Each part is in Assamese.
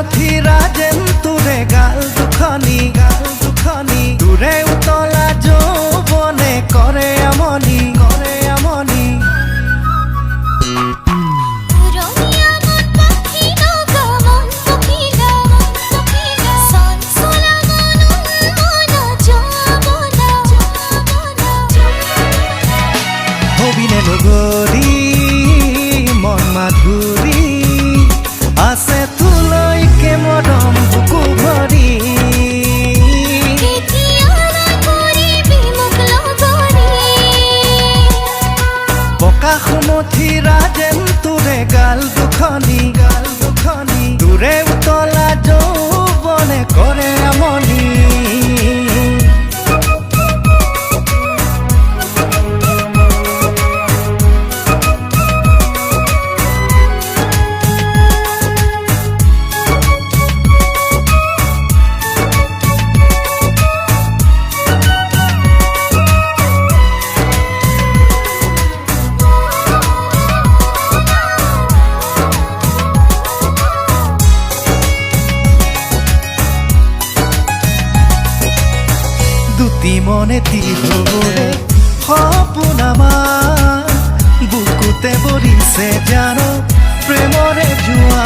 মথিৰা যেন তোৰে গাল দুখনি তোৰে উতলা যৌৱনে কৰে আমনি হবিনে লগৰী মন মাধুৰী আছে তোলৈকে মৰম বুকু ভৰি পকা মথিৰা যেন তোৰে গাল দুখনি তোৰে উতলা যৌৱনে কৰে আমনি দুটি মনে তিহৰে সপোন আমাৰ বুকুতে বৰিছে জানো প্ৰেমৰে জোৱা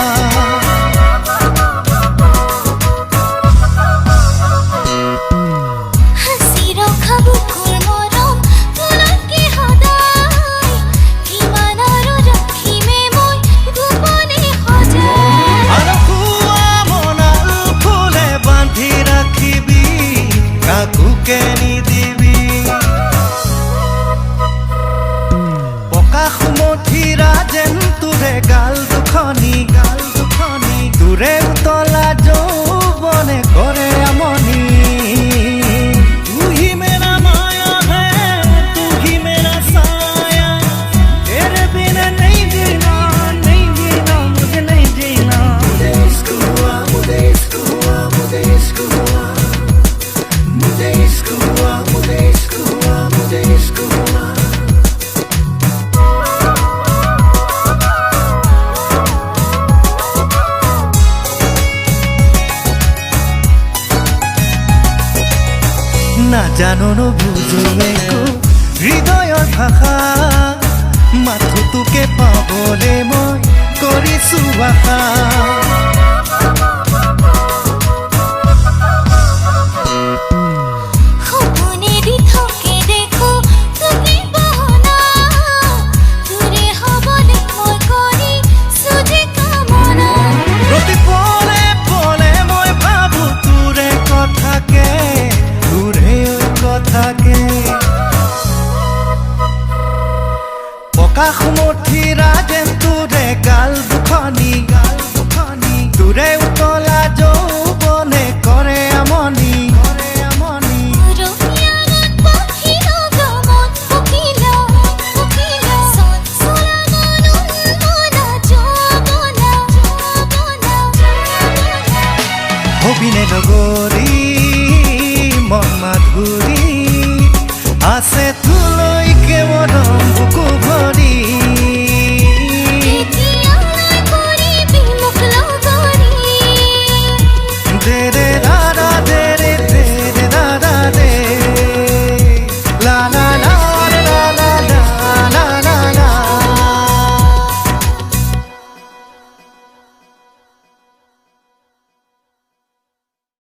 মথিৰা যেন তোৰে গাল দুখনি তোৰে উতলা যৌৱনে কৰে আমনি তু হি মেৰা মায়া হে তু হি মেৰা সায়া তেৰে বিনা नहीं जीना मुझे नहीं जीना मुझे इश्क हुआ मुझे इश्क हुआ मुझे इश्क हुआ मुझे इश्क हुआ मुझे इश्क हुआ मुझे इश्क हुआ নাজানো নুবুজো একো হৃদয়ৰ ভাষা মাথো তোকে পাবলে মই কৰিছো আশা পকা মথিৰা যেন তোৰে গাল দুখনি তোৰে উতলা যৌৱনে কৰে আমনি হবিনে লগৰী